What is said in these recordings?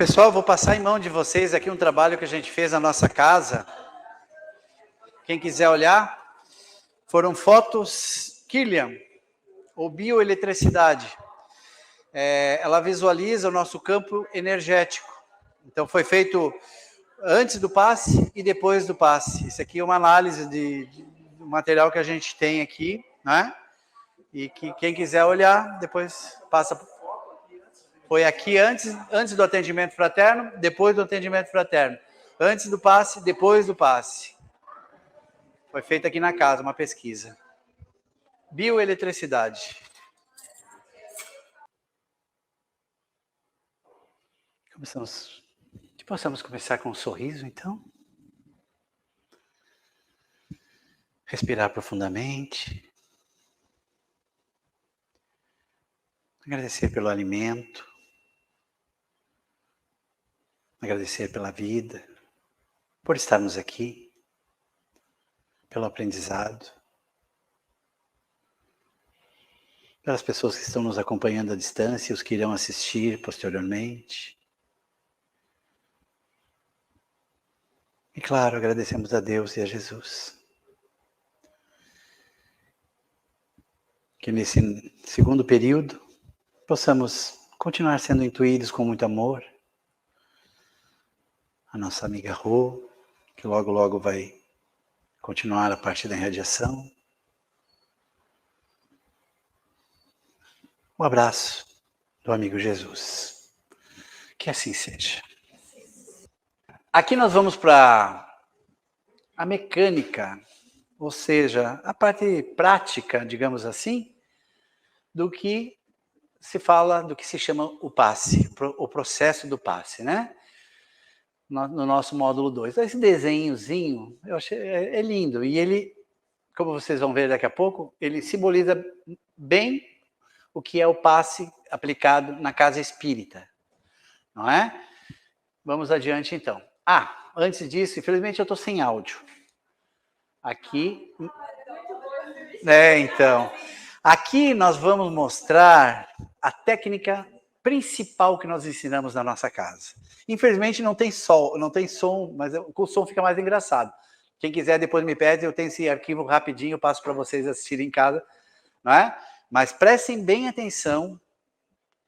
Pessoal, eu vou passar em mão de vocês aqui um trabalho que a gente fez na nossa casa. Quem quiser olhar, foram fotos Kirlian, ou bioeletricidade. Ela visualiza o nosso campo energético. Então foi feito antes do passe e depois do passe. Isso aqui é uma análise do material que a gente tem aqui, né? E que quem quiser olhar, depois passa. Foi aqui antes do atendimento fraterno, depois do atendimento fraterno. Antes do passe, depois do passe. Foi feita aqui na casa uma pesquisa. Bioeletricidade. Possamos começar com um sorriso, então? Respirar profundamente. Agradecer pelo alimento. Agradecer pela vida. Por estarmos aqui. Pelo aprendizado. Pelas pessoas que estão nos acompanhando à distância e os que irão assistir posteriormente. E claro, agradecemos a Deus e a Jesus. Que nesse segundo período possamos continuar sendo intuídos com muito amor. A nossa amiga Rô, que logo logo vai continuar a parte da irradiação. Um abraço do amigo Jesus. Que assim seja. Aqui nós vamos para a mecânica, ou seja, a parte prática, digamos assim, do que se fala, do que se chama o passe, o processo do passe, né? No nosso módulo 2. Esse desenhozinho, eu achei, é lindo, e ele, como vocês vão ver daqui a pouco, ele simboliza bem o que é o passe aplicado na casa espírita, não é? Vamos adiante, então. Antes disso, infelizmente eu estou sem áudio. Aqui... então. Aqui nós vamos mostrar a técnica principal que nós ensinamos na nossa casa. Infelizmente não tem som, mas o som fica mais engraçado. Quem quiser depois me pede, eu tenho esse arquivo rapidinho, eu passo para vocês assistirem em casa, não é? Mas prestem bem atenção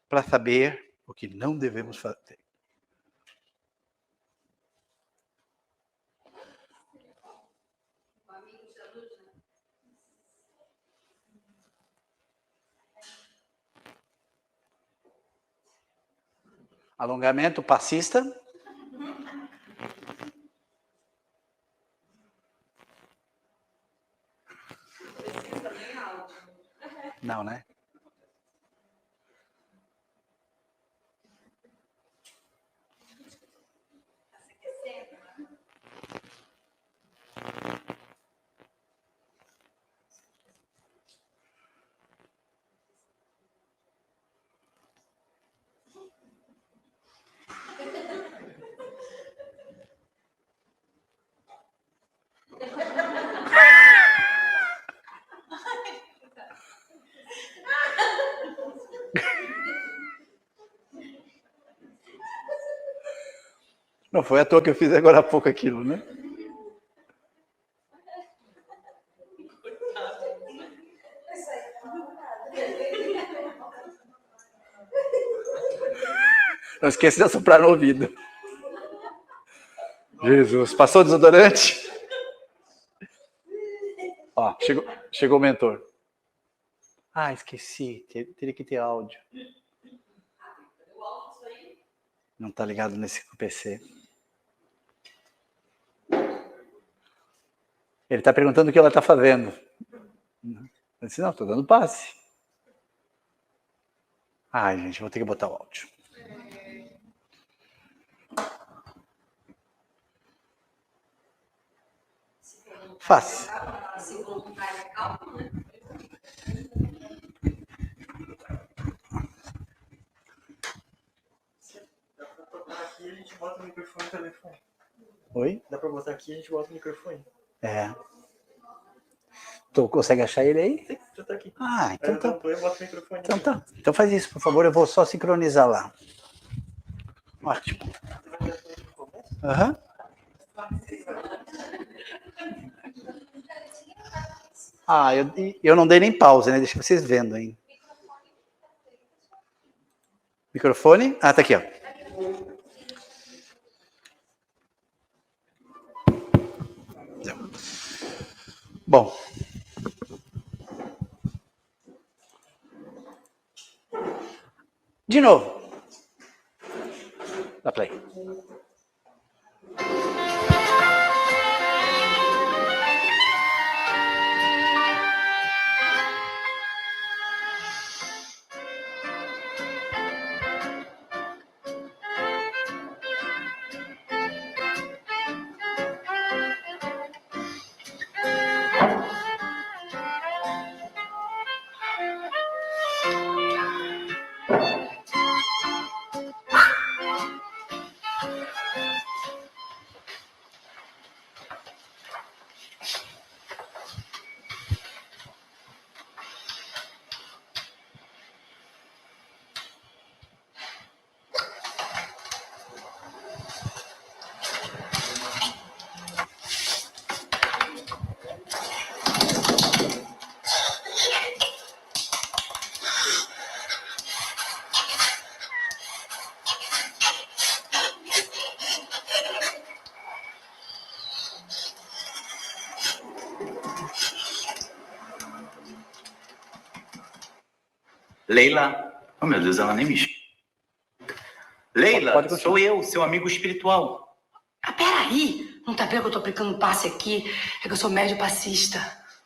para saber o que não devemos fazer. Alongamento passista. Não, né? Não foi à toa que eu fiz agora há pouco aquilo, né? Não esqueça de assoprar no ouvido. Jesus, passou desodorante? Ó, chegou o mentor. Esqueci, teria que ter áudio. Não tá ligado nesse PC. Ele tá perguntando o que ela tá fazendo. Eu disse, não, tô dando passe. Gente, vou ter que botar o áudio. Fácil. Se voluntário é calmo, né? Dá pra botar aqui e a gente bota o microfone no telefone. Oi? Dá pra botar aqui e a gente bota o microfone. Tu consegue achar ele aí? Sim, já tá aqui. Então tá. Eu boto o microfone. Então tá. Então faz isso, por favor, eu vou só sincronizar lá. Ótimo. Aham. Ah, eu não dei nem pausa, né? Deixa vocês vendo aí. Microfone? Ah, tá aqui, ó. Bom. De novo. Dá play. Leila, oh meu Deus, ela nem me chama. Leila, Pode continuar. sou eu, seu amigo espiritual. Ah, peraí! Não tá vendo que eu tô aplicando um passe aqui? É que eu sou médio passista.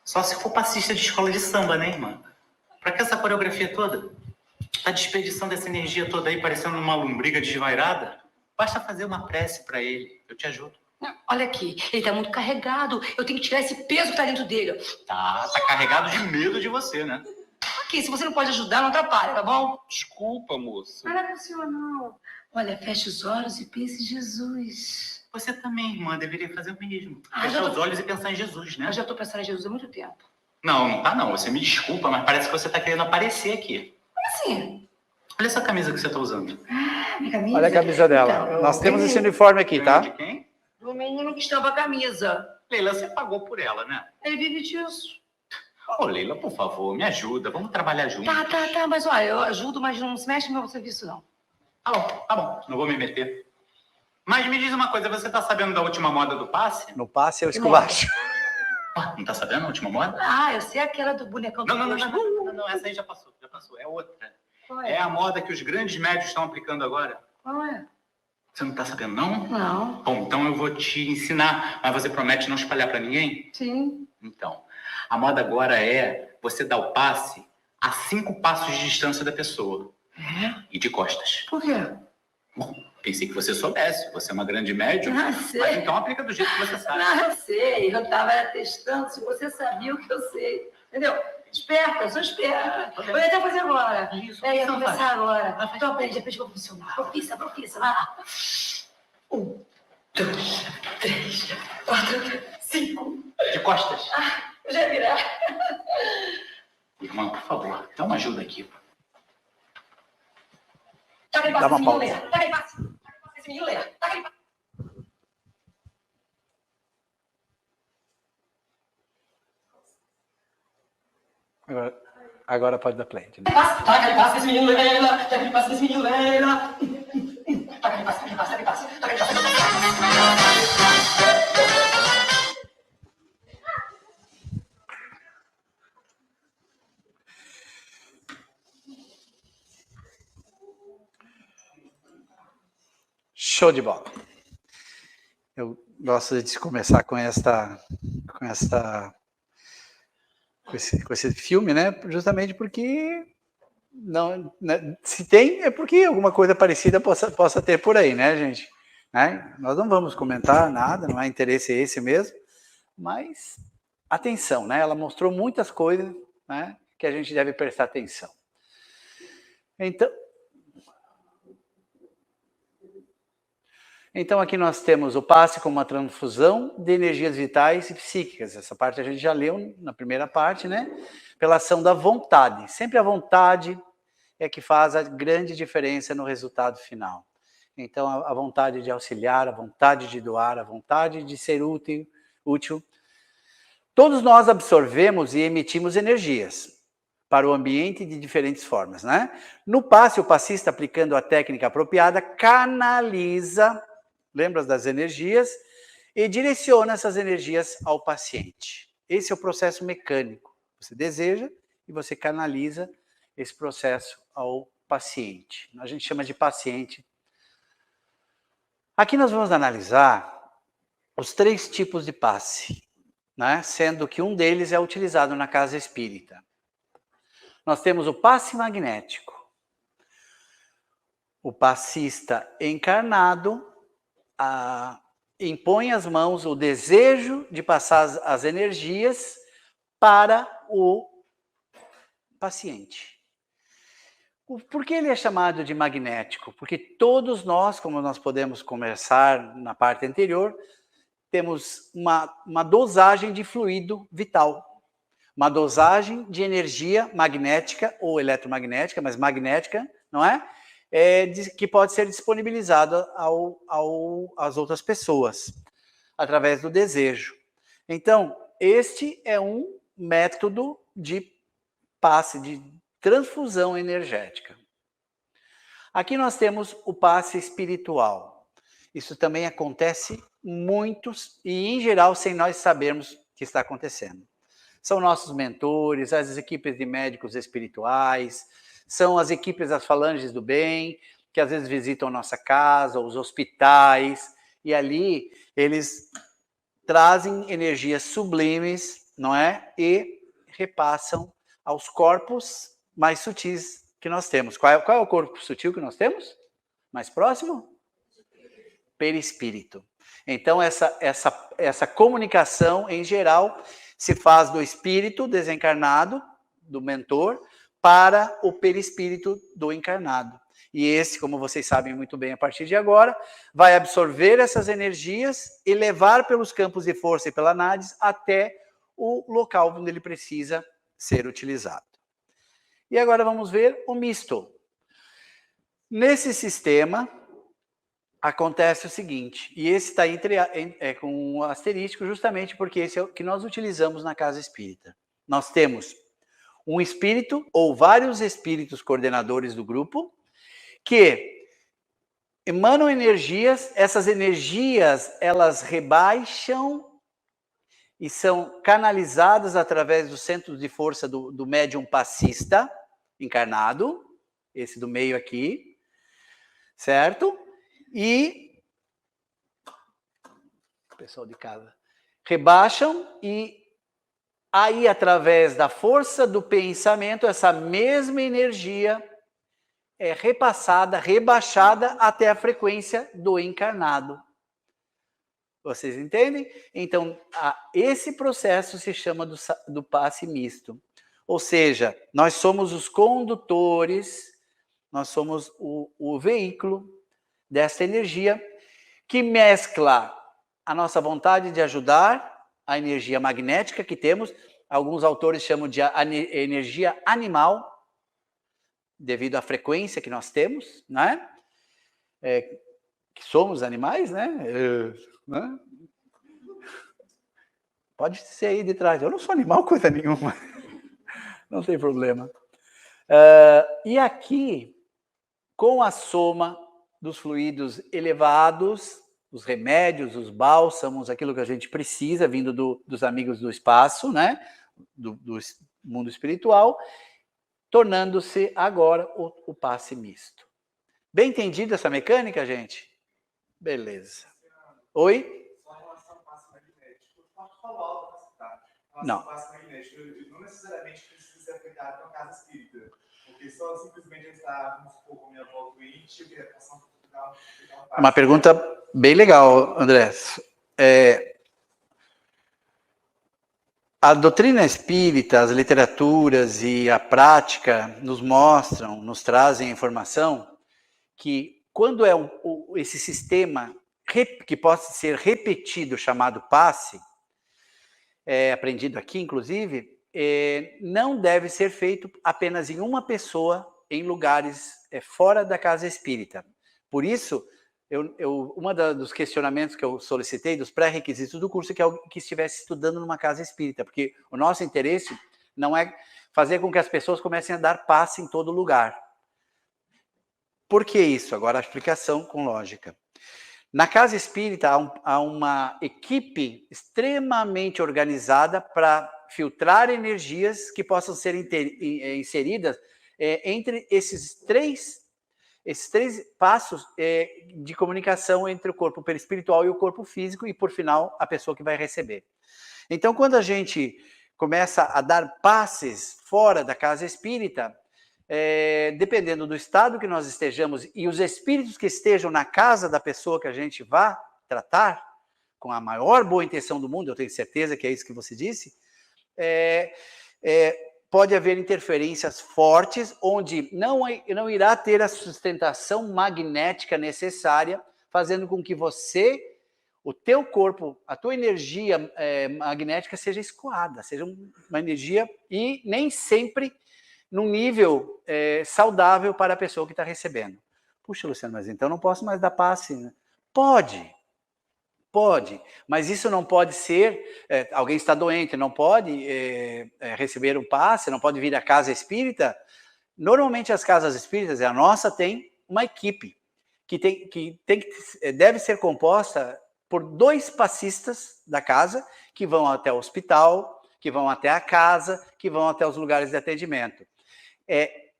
Só se for passista de escola de samba, né, irmã? Pra que essa coreografia toda? Tá desperdiçando essa energia toda aí, parecendo uma lombriga desvairada? Basta fazer uma prece pra ele, eu te ajudo. Não, olha aqui, ele tá muito carregado. Eu tenho que tirar esse peso que tá dentro dele. Tá carregado de medo de você, né? Aqui, se você não pode ajudar, não atrapalha, tá bom? Desculpa, moço. Não é possível, não. Olha, feche os olhos e pense em Jesus. Você também, irmã, deveria fazer o mesmo. Ah, Fechar eu tô- os olhos e pensar em Jesus, né? Eu já tô pensando em Jesus há muito tempo. Não, não tá não. Você me desculpa, mas parece que você tá querendo aparecer aqui. Como assim? Olha essa camisa que você tá usando. Minha camisa? Olha a camisa dela. Então, Nós temos ganhei esse uniforme aqui, Ganhou de tá? quem? do menino que estampa a camisa. Leila, você pagou por ela, né? Ele vive disso. Ô, Leila, por favor, me ajuda. Vamos trabalhar juntos. Tá, mas olha, eu ajudo, mas não se mexe no meu serviço, não. Tá bom. Não vou me meter. Mas me diz uma coisa, você tá sabendo da última moda do passe? No passe eu esculacho. Ah, não tá sabendo a última moda? Ah, eu sei aquela do bonecão do Não, essa aí já passou. É outra. Qual É a moda que os grandes médios estão aplicando agora. Qual é? Você não tá sabendo, não? Não. Bom, então eu vou te ensinar, mas você promete não espalhar pra ninguém? Sim. Então, a moda agora é você dar o passe a 5 passos de distância da pessoa. É? E de costas. Por quê? Bom, pensei que você soubesse. Você é uma grande médium. Ah, sei. Mas então aplica do jeito que você sabe. Ah, sei. Eu tava testando se você sabia o que eu sei. Entendeu? Esperta, eu sou esperta. Eu ia até fazer agora. Isso, Eu ia então começar faz. agora. Então aprende profissional. Profissa. Vai lá. 1, 2, 3, 4, 5. De costas. Eu já ia virar. Irmã, por favor, dá uma ajuda aqui. Tá aquele Dá passo, uma esse menino pausa. lê. Tá aquele passo. Esse menino lê. Tá aquele passo. Agora pode dar play. Entendeu? Tá aquele passo, esse menino lê. Tá aquele passo, esse menino lê. Tá aquele passo, tá aquele passo. Show de bola. Eu gosto de começar com esse filme, né? Justamente porque não, né? Se tem é porque alguma coisa parecida possa ter por aí, né, gente? Né? Nós não vamos comentar nada, não é interesse esse mesmo, mas atenção, né? Ela mostrou muitas coisas, né? Que a gente deve prestar atenção. Então, aqui nós temos o passe como uma transfusão de energias vitais e psíquicas. Essa parte a gente já leu na primeira parte, né? Pela ação da vontade. Sempre a vontade é que faz a grande diferença no resultado final. Então, a vontade de auxiliar, a vontade de doar, a vontade de ser útil. Todos nós absorvemos e emitimos energias para o ambiente de diferentes formas, né? No passe, o passista, aplicando a técnica apropriada, canaliza, lembra das energias, e direciona essas energias ao paciente. Esse é o processo mecânico. Você deseja e você canaliza esse processo ao paciente. A gente chama de paciente. Aqui nós vamos analisar os 3 tipos de passe, né? Sendo que um deles é utilizado na casa espírita. Nós temos o passe magnético. O passista encarnado impõe às mãos o desejo de passar as energias para o paciente. Por que ele é chamado de magnético? Porque todos nós, como nós podemos conversar na parte anterior, temos uma dosagem de fluido vital. Uma dosagem de energia magnética ou eletromagnética, mas magnética, não é? Que pode ser disponibilizada às outras pessoas, através do desejo. Então, este é um método de passe, de transfusão energética. Aqui nós temos o passe espiritual. Isso também acontece muito e, em geral, sem nós sabermos o que está acontecendo. São nossos mentores, as equipes de médicos espirituais, são as equipes das falanges do bem, que às vezes visitam nossa casa, os hospitais, e ali eles trazem energias sublimes, não é? E repassam aos corpos mais sutis que nós temos. Qual é o corpo sutil que nós temos? Mais próximo? Perispírito. Então, essa comunicação, em geral, se faz do espírito desencarnado, do mentor, para o perispírito do encarnado. E esse, como vocês sabem muito bem a partir de agora, vai absorver essas energias e levar pelos campos de força e pela NADES até o local onde ele precisa ser utilizado. E agora vamos ver o misto. Nesse sistema, acontece o seguinte, e esse está com um asterístico justamente porque esse é o que nós utilizamos na casa espírita. Nós temos um espírito ou vários espíritos coordenadores do grupo que emanam energias, essas energias elas rebaixam e são canalizadas através do centro de força do médium passista encarnado, esse do meio aqui, certo? E pessoal de casa rebaixam e aí através da força do pensamento essa mesma energia é repassada, rebaixada até a frequência do encarnado. Vocês entendem? Então, esse processo se chama do passe misto. Ou seja, nós somos os condutores, nós somos o veículo dessa energia que mescla a nossa vontade de ajudar, a energia magnética que temos, alguns autores chamam de energia animal, devido à frequência que nós temos, né? Que somos animais, né? Né? Pode ser aí de trás. Eu não sou animal, coisa nenhuma. Não tem problema. E aqui, com a soma dos fluidos elevados, os remédios, os bálsamos, aquilo que a gente precisa, vindo dos amigos do espaço, né? Do mundo espiritual, tornando-se agora o passe misto. Bem entendido essa mecânica, gente? Beleza. Oi? Só em relação ao passe magnético, pode falar algo para citar. Não. Passe magnético, não necessariamente precisa ser aplicado na casa espírita. Porque só simplesmente estar, vamos supor, com minha avó doente, eu queria passar um passe. Uma pergunta bem legal, André. A doutrina espírita, as literaturas e a prática nos trazem a informação que quando é esse sistema que possa ser repetido, chamado passe, aprendido aqui, inclusive, não deve ser feito apenas em uma pessoa, em lugares fora da casa espírita. Por isso, dos questionamentos que eu solicitei, dos pré-requisitos do curso, é que estivesse estudando numa casa espírita, porque o nosso interesse não é fazer com que as pessoas comecem a dar passe em todo lugar. Por que isso? Agora a explicação com lógica. Na casa espírita há uma equipe extremamente organizada para filtrar energias que possam ser inseridas entre esses três passos de comunicação entre o corpo perispiritual e o corpo físico e, por final, a pessoa que vai receber. Então, quando a gente começa a dar passes fora da casa espírita, dependendo do estado que nós estejamos e os espíritos que estejam na casa da pessoa que a gente vai tratar, com a maior boa intenção do mundo, eu tenho certeza que é isso que você disse, pode haver interferências fortes, onde não irá ter a sustentação magnética necessária, fazendo com que o teu corpo, a tua energia magnética seja escoada, seja uma energia, e nem sempre num nível saudável para a pessoa que está recebendo. Puxa, Luciano, mas então não posso mais dar passe, né? Pode, mas isso não pode ser, alguém está doente, não pode receber um passe, não pode vir à casa espírita. Normalmente as casas espíritas, a nossa tem uma equipe que deve ser composta por 2 passistas da casa, que vão até o hospital, que vão até a casa, que vão até os lugares de atendimento.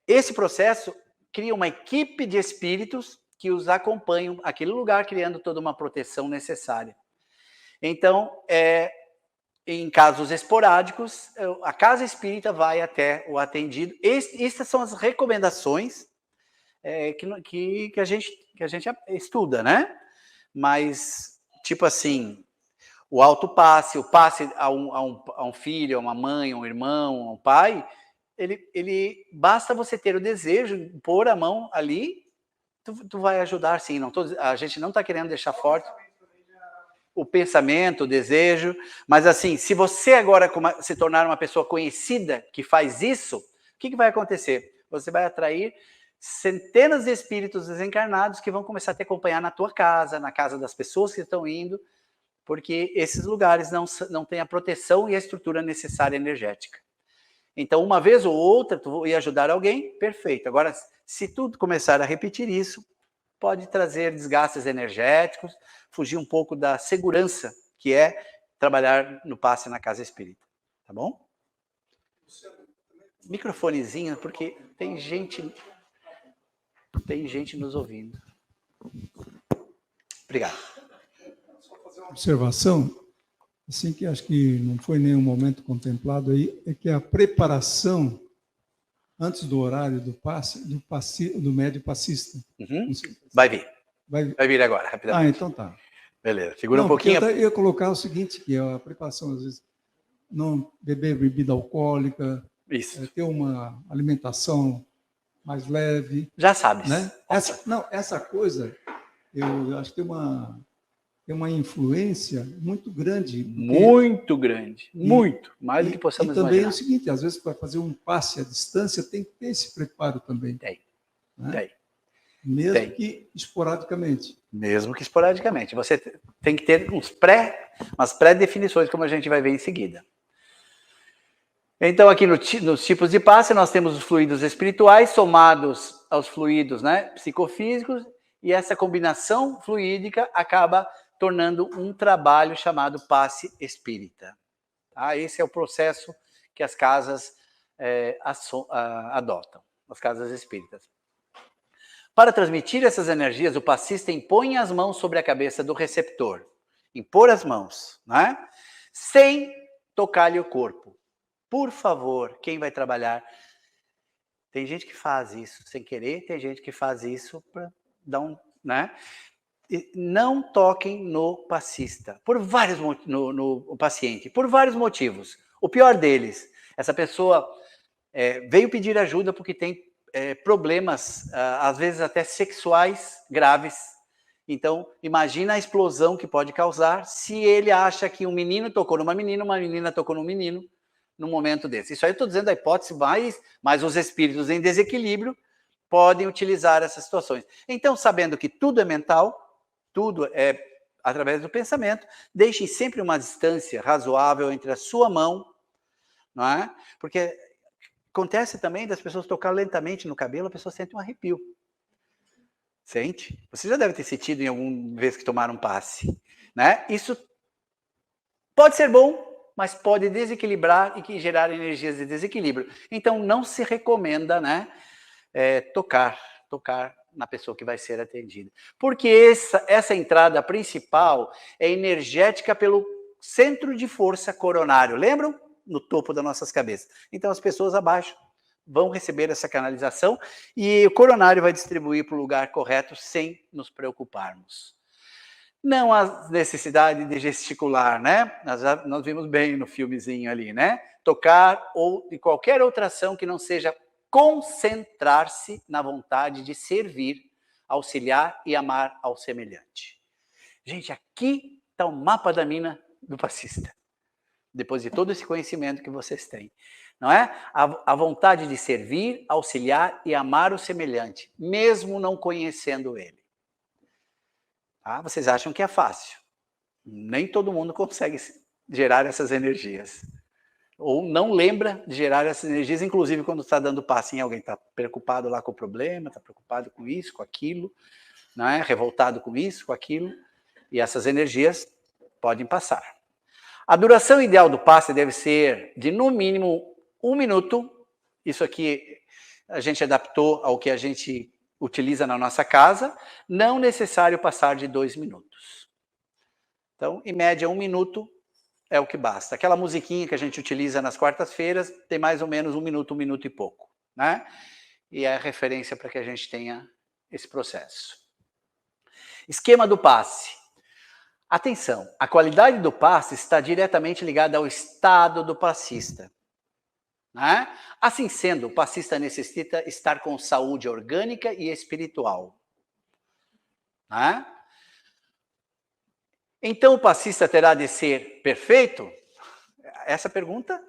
Esse processo cria uma equipe de espíritos que os acompanham aquele lugar, criando toda uma proteção necessária. Então, em casos esporádicos, a casa espírita vai até o atendido. Essas são as recomendações que a gente estuda, né? Mas, tipo assim, o autopasse, o passe a um filho, a uma mãe, a um irmão, a um pai, ele basta você ter o desejo, pôr a mão ali, tu vai ajudar, sim. A gente não está querendo deixar forte o pensamento, o desejo, mas assim, se você agora se tornar uma pessoa conhecida que faz isso, o que vai acontecer? Você vai atrair centenas de espíritos desencarnados que vão começar a te acompanhar na tua casa, na casa das pessoas que estão indo, porque esses lugares não têm a proteção e a estrutura necessária energética. Então, uma vez ou outra, tu ia ajudar alguém, perfeito. Agora, se tu começar a repetir isso, pode trazer desgastes energéticos, fugir um pouco da segurança que é trabalhar no passe na casa espírita. Tá bom? Microfonezinho, porque tem gente nos ouvindo. Obrigado. Observação, assim, que acho que não foi em nenhum momento contemplado aí, é que a preparação antes do horário do passe, do médio passista. Uhum. Vai vir. Vai vir agora, rapidamente. Ah, então tá. Beleza, segura um pouquinho. Eu ia colocar o seguinte, que a preparação, às vezes, não beber bebida alcoólica, ter uma alimentação mais leve. Já sabes. Né? Essa coisa, eu acho que tem uma influência muito grande. Muito grande. Muito. Mais do que possamos imaginar. E também é o seguinte, às vezes, para fazer um passe à distância, tem que ter esse preparo também. Tem. Né? Tem. Mesmo que esporadicamente. Mesmo que esporadicamente. Você tem que ter umas pré-definições, como a gente vai ver em seguida. Então, aqui nos tipos de passe, nós temos os fluidos espirituais somados aos fluidos, né, psicofísicos, e essa combinação fluídica acaba tornando um trabalho chamado passe espírita. Tá? Esse é o processo que as casas adotam, as casas espíritas. Para transmitir essas energias, o passista impõe as mãos sobre a cabeça do receptor. Impor as mãos, né? Sem tocar-lhe o corpo. Por favor, quem vai trabalhar? Tem gente que faz isso sem querer, tem gente que faz isso para dar um... né? Não toquem no passista, no paciente, por vários motivos. O pior deles, essa pessoa veio pedir ajuda porque tem problemas, às vezes até sexuais graves. Então, imagina a explosão que pode causar se ele acha que um menino tocou numa menina, uma menina tocou num menino, num momento desse. Isso aí eu estou dizendo a hipótese mas os espíritos em desequilíbrio podem utilizar essas situações. Então, sabendo que tudo é mental, tudo é através do pensamento. Deixem sempre uma distância razoável entre a sua mão, não é? Porque acontece também das pessoas tocar lentamente no cabelo, a pessoa sente um arrepio. Sente? Você já deve ter sentido em alguma vez que tomaram um passe, né? Isso pode ser bom, mas pode desequilibrar e gerar energias de desequilíbrio. Então, não se recomenda, né, tocar na pessoa que vai ser atendida. Porque essa entrada principal é energética pelo centro de força coronário. Lembram? No topo das nossas cabeças. Então, as pessoas abaixo vão receber essa canalização e o coronário vai distribuir para o lugar correto sem nos preocuparmos. Não há necessidade de gesticular, né? Nós vimos bem no filmezinho ali, né? Tocar ou de qualquer outra ação que não seja concentrar-se na vontade de servir, auxiliar e amar ao semelhante. Gente, aqui está o mapa da mina do passista. Depois de todo esse conhecimento que vocês têm. Não é? A vontade de servir, auxiliar e amar o semelhante, mesmo não conhecendo ele. Tá? Vocês acham que é fácil. Nem todo mundo consegue gerar essas energias. Ou não lembra de gerar essas energias, inclusive quando está dando passe em alguém, está preocupado lá com o problema, está preocupado com isso, com aquilo, não é? Revoltado com isso, com aquilo, e essas energias podem passar. A duração ideal do passe deve ser de, no mínimo, 1 minuto. Isso aqui a gente adaptou ao que a gente utiliza na nossa casa. Não necessário passar de 2 minutos. Então, em média, 1 minuto é o que basta. Aquela musiquinha que a gente utiliza nas quartas-feiras tem mais ou menos 1 minuto e pouco, né? E é a referência para que a gente tenha esse processo. Esquema do passe. Atenção, a qualidade do passe está diretamente ligada ao estado do passista. Né? Assim sendo, o passista necessita estar com saúde orgânica e espiritual. Né? Então, o passista terá de ser perfeito? Essa pergunta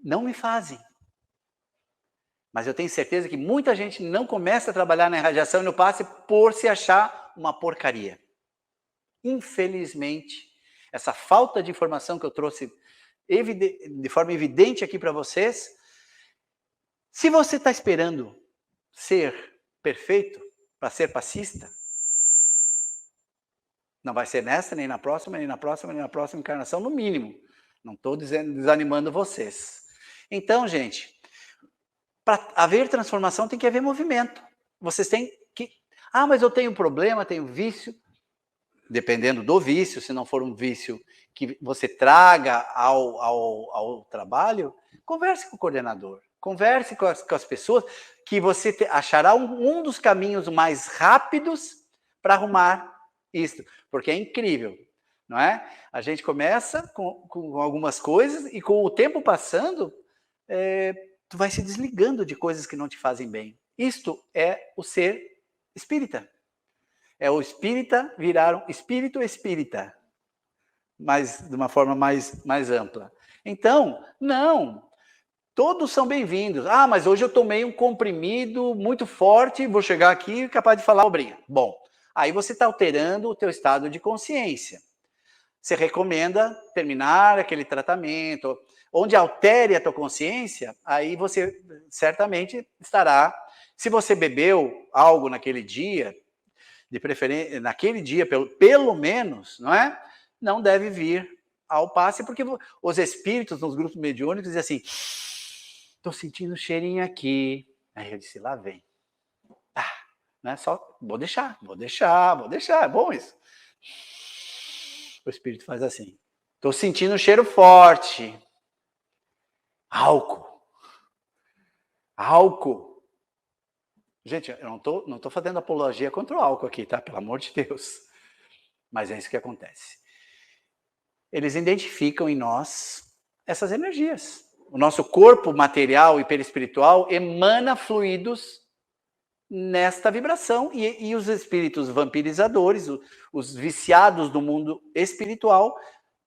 não me fazem. Mas eu tenho certeza que muita gente não começa a trabalhar na irradiação e no passe por se achar uma porcaria. Infelizmente, essa falta de informação que eu trouxe de forma evidente aqui para vocês, se você está esperando ser perfeito para ser passista, não vai ser nessa, nem na próxima, nem na próxima, nem na próxima encarnação, no mínimo. Não estou desanimando vocês. Então, gente, para haver transformação tem que haver movimento. Vocês têm que... Ah, mas eu tenho problema, tenho vício. Dependendo do vício, se não for um vício que você traga ao trabalho, converse com o coordenador, converse com as pessoas, que você achará um dos caminhos mais rápidos para arrumar isso, porque é incrível, não é? A gente começa com algumas coisas e com o tempo passando, tu vai se desligando de coisas que não te fazem bem. Isto é o ser espírita. É o espírita virar um espírito espírita, mas de uma forma mais ampla. Então, não, todos são bem-vindos. Ah, mas hoje eu tomei um comprimido muito forte, vou chegar aqui capaz de falar obrinha. Bom, aí você está alterando o teu estado de consciência. Você recomenda terminar aquele tratamento, onde altere a tua consciência, aí você certamente estará... Se você bebeu algo naquele dia, de preferência, naquele dia, pelo menos, não é? Não deve vir ao passe, porque os espíritos nos grupos mediúnicos dizem assim, estou sentindo cheirinho aqui. Aí eu disse, lá vem. Não é só, vou deixar, é bom isso. O espírito faz assim, estou sentindo um cheiro forte. Álcool. Gente, eu não estou fazendo apologia contra o álcool aqui, tá? Pelo amor de Deus. Mas é isso que acontece. Eles identificam em nós essas energias. O nosso corpo material e perispiritual emana fluidos nesta vibração. E os espíritos vampirizadores, os viciados do mundo espiritual,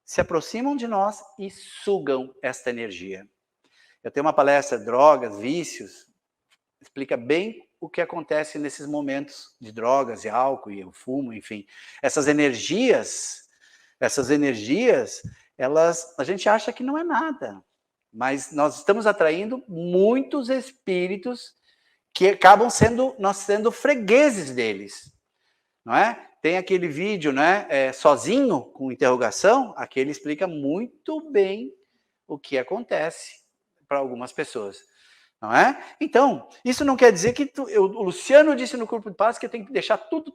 se aproximam de nós e sugam esta energia. Eu tenho uma palestra, Drogas, Vícios, explica bem o que acontece nesses momentos de drogas, e álcool, e o fumo, enfim. Essas energias, a gente acha que não é nada, mas nós estamos atraindo muitos espíritos que acabam sendo fregueses deles, não é? Tem aquele vídeo, né, sozinho, com interrogação, aquele explica muito bem o que acontece para algumas pessoas, não é? Então, isso não quer dizer que o Luciano disse no Corpo de Paz que eu tenho que deixar tudo,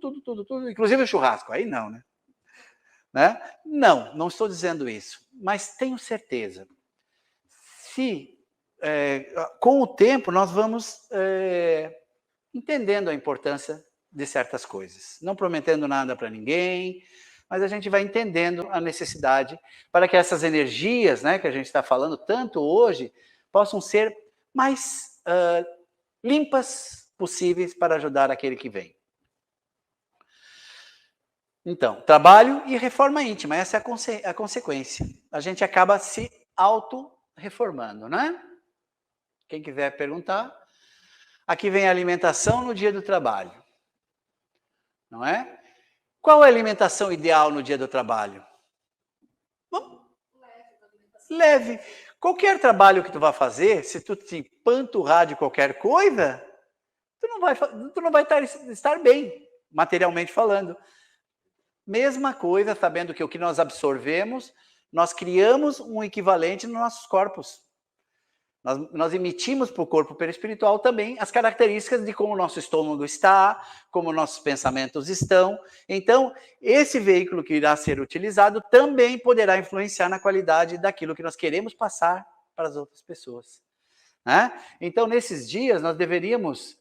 inclusive o churrasco. Aí não, né? Não estou dizendo isso, mas tenho certeza. Com o tempo, nós vamos entendendo a importância de certas coisas. Não prometendo nada para ninguém, mas a gente vai entendendo a necessidade para que essas energias, né, que a gente está falando tanto hoje, possam ser mais limpas possíveis para ajudar aquele que vem. Então, trabalho e reforma íntima, essa é a consequência. A gente acaba se auto-reformando, né? Quem quiser perguntar. Aqui vem a alimentação no dia do trabalho. Não é? Qual é a alimentação ideal no dia do trabalho? Leve. Qualquer trabalho que tu vá fazer, se tu te empanturrar de qualquer coisa, tu não vai estar bem, materialmente falando. Mesma coisa, sabendo que o que nós absorvemos, nós criamos um equivalente nos nossos corpos. Nós emitimos para o corpo perispiritual também as características de como o nosso estômago está, como nossos pensamentos estão. Então, esse veículo que irá ser utilizado também poderá influenciar na qualidade daquilo que nós queremos passar para as outras pessoas, né? Então, nesses dias, nós deveríamos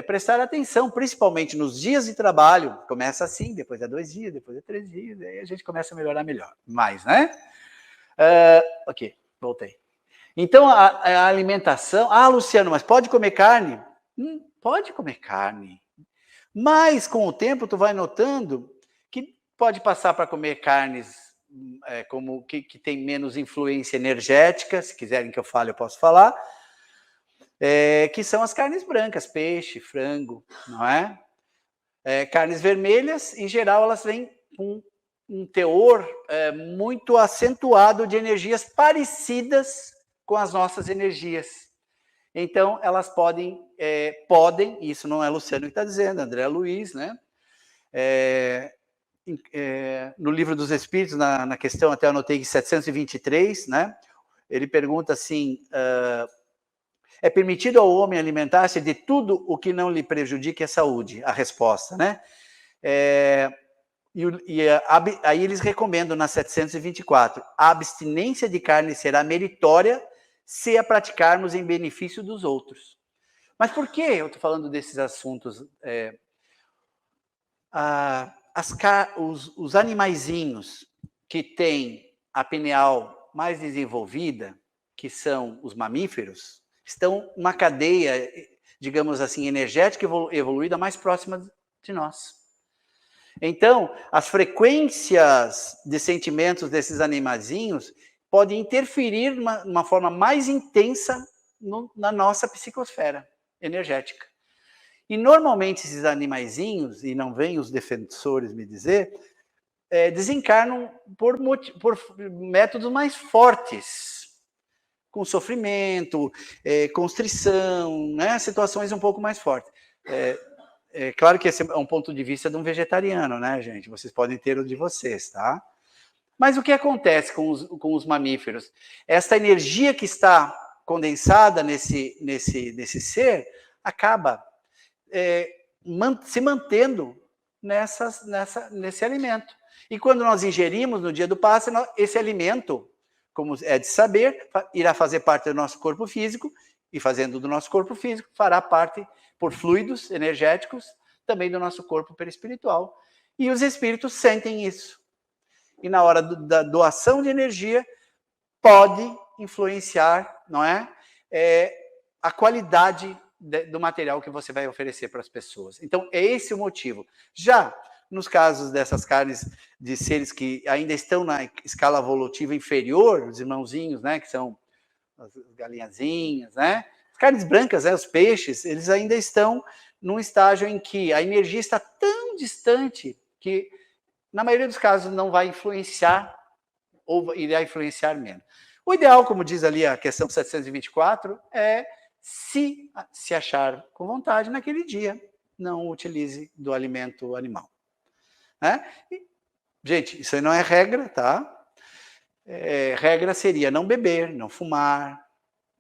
prestar atenção, principalmente nos dias de trabalho. Começa assim, depois é 2 dias, depois é 3 dias, aí a gente começa a melhorar mais, né? Ok, voltei. Então, a alimentação... Luciano, mas pode comer carne? Pode comer carne. Mas, com o tempo, tu vai notando que pode passar para comer carnes como que tem menos influência energética. Se quiserem que eu fale, eu posso falar. Que são as carnes brancas, peixe, frango, não é? Carnes vermelhas, em geral, elas vêm com um teor muito acentuado de energias parecidas com as nossas energias. Então, elas podem, isso não é Luciano que está dizendo, André Luiz, né? No Livro dos Espíritos, na questão, até anotei 723, né? Ele pergunta assim, é permitido ao homem alimentar-se de tudo o que não lhe prejudique a saúde? A resposta, né? Aí eles recomendam na 724, a abstinência de carne será meritória se a praticarmos em benefício dos outros. Mas por que eu estou falando desses assuntos? Os animaizinhos que têm a pineal mais desenvolvida, que são os mamíferos, estão numa cadeia, digamos assim, energética evoluída mais próxima de nós. Então, as frequências de sentimentos desses animaizinhos podem interferir de uma forma mais intensa na nossa psicosfera energética. E, normalmente, esses animaizinhos, e não vêm os defensores me dizer, desencarnam por métodos mais fortes, com sofrimento, constrição, né? Situações um pouco mais fortes. Claro que esse é um ponto de vista de um vegetariano, né, gente? Vocês podem ter o de vocês, tá? Mas o que acontece com os mamíferos? Esta energia que está condensada nesse ser acaba se mantendo nesse alimento. E quando nós ingerimos no dia do passe, esse alimento, como é de saber, irá fazer parte do nosso corpo físico, e fazendo do nosso corpo físico, fará parte, por fluidos energéticos, também do nosso corpo perispiritual. E os espíritos sentem isso. E na hora da doação de energia, pode influenciar, não é? A qualidade do material que você vai oferecer para as pessoas. Então, é esse o motivo. Já nos casos dessas carnes de seres que ainda estão na escala evolutiva inferior, os irmãozinhos, né, que são as galinhazinhas, né? As carnes brancas, né, os peixes, eles ainda estão num estágio em que a energia está tão distante que, na maioria dos casos, não vai influenciar ou irá influenciar menos. O ideal, como diz ali a questão 724, é se achar com vontade naquele dia, não utilize do alimento animal. Né? E, gente, isso aí não é regra, tá? Regra seria não beber, não fumar.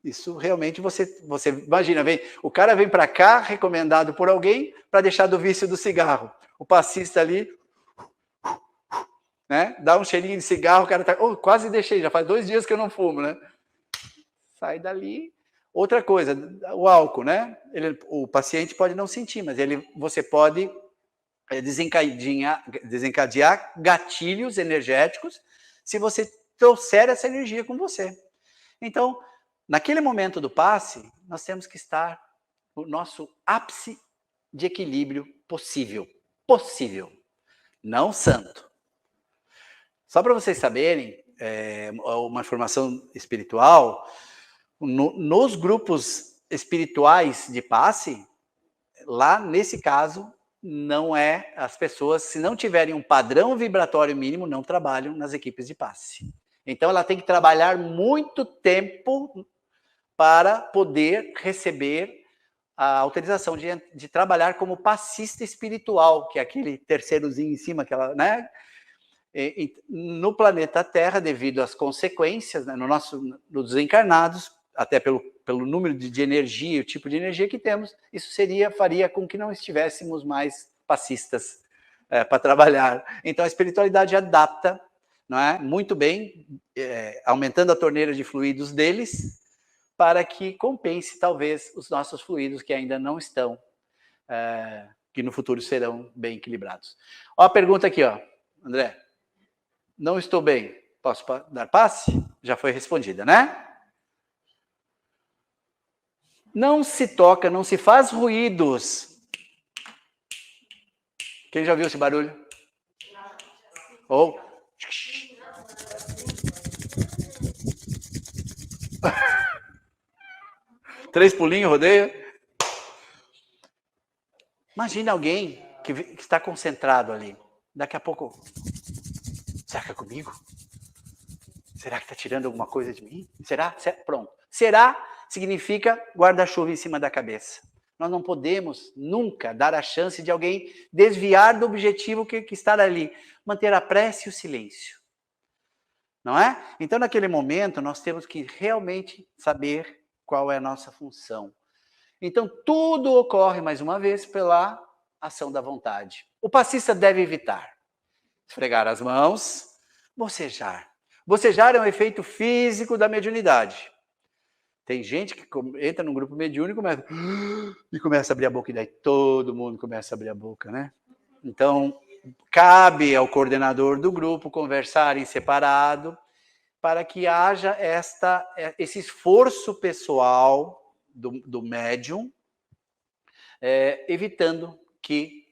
Isso realmente você imagina, o cara vem para cá recomendado por alguém para deixar do vício do cigarro. O passista ali, né, dá um cheirinho de cigarro, o cara tá, quase deixei, já faz 2 dias que eu não fumo, né? Sai dali. Outra coisa, o álcool, né? O paciente pode não sentir, mas você pode desencadear gatilhos energéticos se você trouxer essa energia com você. Então, naquele momento do passe, nós temos que estar no nosso ápice de equilíbrio possível. Possível. Não santo. Só para vocês saberem, uma informação espiritual, nos grupos espirituais de passe, lá nesse caso, não é, as pessoas, se não tiverem um padrão vibratório mínimo, não trabalham nas equipes de passe. Então, ela tem que trabalhar muito tempo para poder receber a autorização de trabalhar como passista espiritual, que é aquele terceirozinho em cima, aquela, né? No planeta Terra, devido às consequências, né, nos encarnados, até pelo número de energia e o tipo de energia que temos, isso faria com que não estivéssemos mais passistas para trabalhar. Então, a espiritualidade adapta, não é, muito bem, aumentando a torneira de fluidos deles, para que compense, talvez, os nossos fluidos que ainda não estão, que no futuro serão bem equilibrados. Ó a pergunta aqui, ó, André. Não estou bem, posso dar passe? Já foi respondida, né? Não se toca, não se faz ruídos. Quem já viu esse barulho? Ou... Três pulinhos, rodeia. Imagina alguém que está concentrado ali. Daqui a pouco... Será que é comigo? Será que está tirando alguma coisa de mim? Será? Pronto. Será significa guarda-chuva em cima da cabeça. Nós não podemos nunca dar a chance de alguém desviar do objetivo que está ali. Manter a prece e o silêncio. Não é? Então, naquele momento, nós temos que realmente saber qual é a nossa função. Então, tudo ocorre, mais uma vez, pela ação da vontade. O passista deve evitar esfregar as mãos, bocejar. Bocejar é um efeito físico da mediunidade. Tem gente que entra num grupo mediúnico e começa a abrir a boca, e daí todo mundo começa a abrir a boca, né? Então, cabe ao coordenador do grupo conversar em separado para que haja esse esforço pessoal do médium, evitando que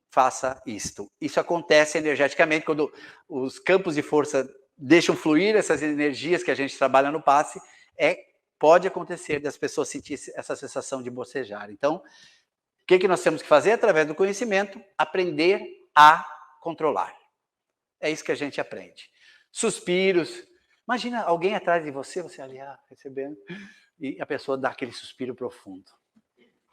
faça isto. Isso acontece energeticamente quando os campos de força deixam fluir essas energias que a gente trabalha no passe, pode acontecer das pessoas sentirem essa sensação de bocejar. Então, o que nós temos que fazer? Através do conhecimento, aprender a controlar. É isso que a gente aprende. Suspiros. Imagina alguém atrás de você ali recebendo, e a pessoa dá aquele suspiro profundo.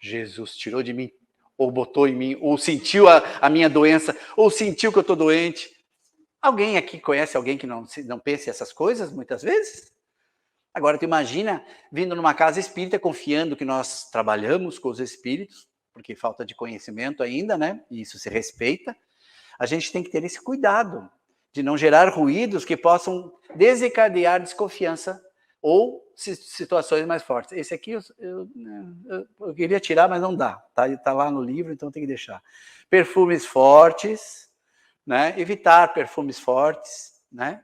Jesus tirou de mim, ou botou em mim, ou sentiu a minha doença, ou sentiu que eu estou doente. Alguém aqui conhece alguém que não pense essas coisas, muitas vezes? Agora, tu imagina vindo numa casa espírita, confiando que nós trabalhamos com os espíritos, porque falta de conhecimento ainda, né? E isso se respeita. A gente tem que ter esse cuidado de não gerar ruídos que possam desencadear desconfiança ou situações mais fortes. Esse aqui eu queria tirar, mas não dá. Tá lá no livro, então tem que deixar. Perfumes fortes, né? Evitar perfumes fortes, né?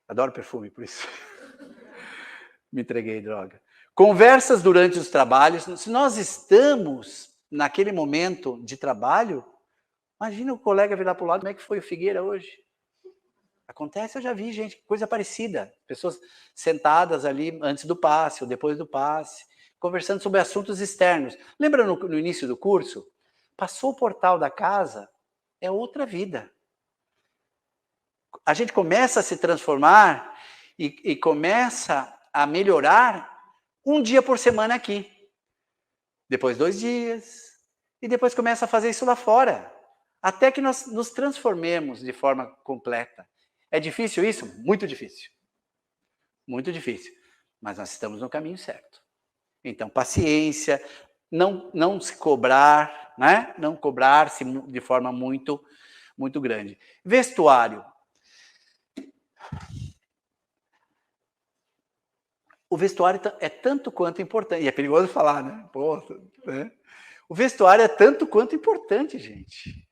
Adoro perfume, por isso. Me entreguei, droga. Conversas durante os trabalhos. Se nós estamos naquele momento de trabalho, imagina o colega virar para o lado, como é que foi o Figueira hoje? Acontece, eu já vi, gente, coisa parecida. Pessoas sentadas ali antes do passe ou depois do passe, conversando sobre assuntos externos. Lembra no início do curso? Passou o portal da casa, é outra vida. A gente começa a se transformar e começa a melhorar um dia por semana aqui. Depois 2 dias. E depois começa a fazer isso lá fora. Até que nós nos transformemos de forma completa. É difícil isso? Muito difícil. Muito difícil. Mas nós estamos no caminho certo. Então, paciência, não se cobrar, né? Não cobrar-se de forma muito grande. Vestuário. O vestuário é tanto quanto importante. E é perigoso falar, né? Pô, né? O vestuário é tanto quanto importante, gente.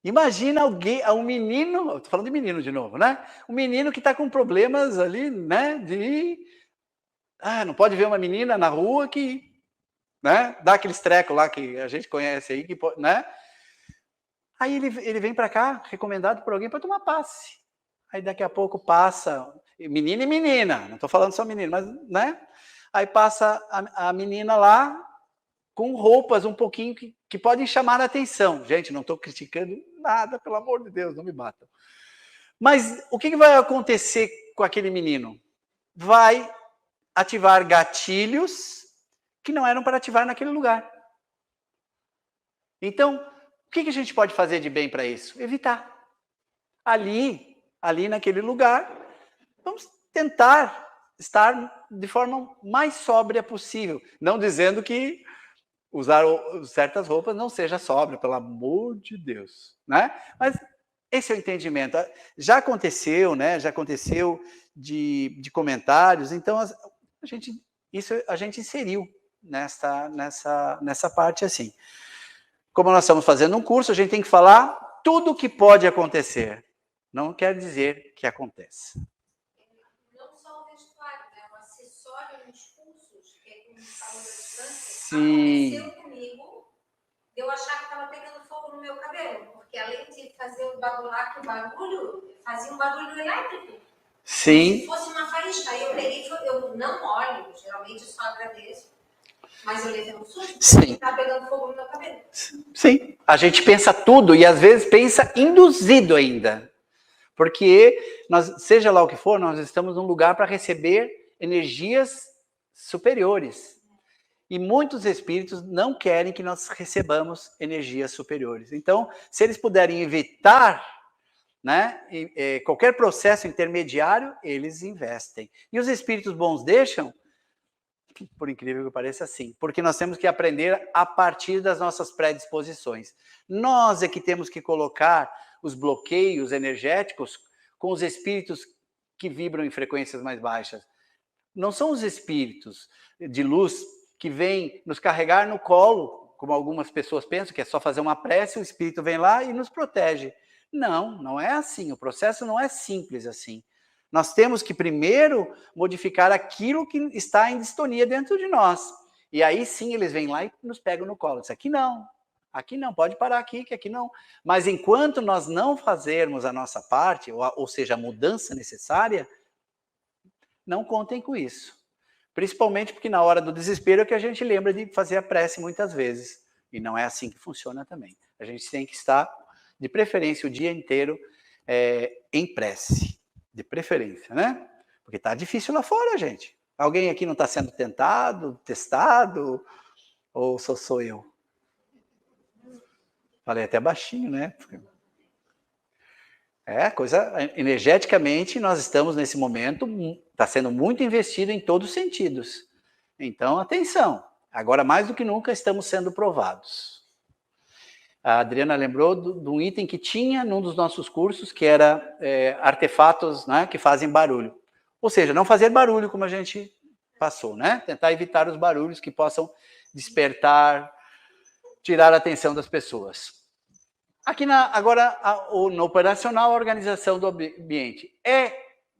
Imagina um menino, estou falando de menino de novo, né? Um menino que está com problemas ali, né? Não pode ver uma menina na rua que, né? Dá aqueles trecos lá que a gente conhece aí, né? Aí ele vem para cá, recomendado por alguém para tomar passe. Aí daqui a pouco passa, menino e menina, não estou falando só menino, mas, né? Aí passa a menina lá com roupas um pouquinho que podem chamar a atenção. Gente, não estou criticando nada, pelo amor de Deus, não me batam. Mas o que vai acontecer com aquele menino? Vai ativar gatilhos que não eram para ativar naquele lugar. Então, o que a gente pode fazer de bem para isso? Evitar. Ali naquele lugar, vamos tentar estar de forma mais sóbria possível. Não dizendo que usar certas roupas não seja sóbrio, pelo amor de Deus, né? Mas esse é o entendimento. Já aconteceu, né? Já aconteceu de comentários, então a gente inseriu nessa parte assim. Como nós estamos fazendo um curso, a gente tem que falar tudo o que pode acontecer. Não quer dizer que acontece. Não só o vestuário, né? O acessório nos cursos, que é como falou da distância, Sim. aconteceu comigo de eu achar que estava pegando fogo no meu cabelo, porque além de fazer o barulho, fazia um barulho elétrico. Sim. Se fosse uma faísca, aí eu peguei, eu não olho, geralmente eu só agradeço, mas eu levei um susto, porque estava pegando fogo no meu cabelo. Sim, a gente pensa tudo e às vezes pensa induzido ainda. Porque, seja lá o que for, nós estamos num lugar para receber energias superiores. E muitos espíritos não querem que nós recebamos energias superiores. Então, se eles puderem evitar, né, qualquer processo intermediário, eles investem. E os espíritos bons deixam, por incrível que pareça, assim. Porque nós temos que aprender a partir das nossas predisposições. Nós é que temos que colocar os bloqueios energéticos com os espíritos que vibram em frequências mais baixas. Não são os espíritos de luz que vêm nos carregar no colo, como algumas pessoas pensam, que é só fazer uma prece, o espírito vem lá e nos protege. Não é assim. O processo não é simples assim. Nós temos que primeiro modificar aquilo que está em distonia dentro de nós. E aí sim eles vêm lá e nos pegam no colo. Isso aqui não. Aqui não, pode parar aqui, que aqui não. Mas enquanto nós não fazermos a nossa parte, ou seja, a mudança necessária, não contem com isso. Principalmente porque na hora do desespero é que a gente lembra de fazer a prece muitas vezes. E não é assim que funciona também. A gente tem que estar, de preferência, o dia inteiro em prece. De preferência, né? Porque tá difícil lá fora, gente. Alguém aqui não está sendo testado? Ou sou eu? Falei até baixinho, né? Energeticamente, nós estamos nesse momento, está sendo muito investido em todos os sentidos. Então, atenção. Agora, mais do que nunca, estamos sendo provados. A Adriana lembrou de um item que tinha num dos nossos cursos, que era artefatos, né, que fazem barulho. Ou seja, não fazer barulho, como a gente passou, né? Tentar evitar os barulhos que possam despertar, tirar a atenção das pessoas. Aqui agora, no operacional, a organização do ambiente.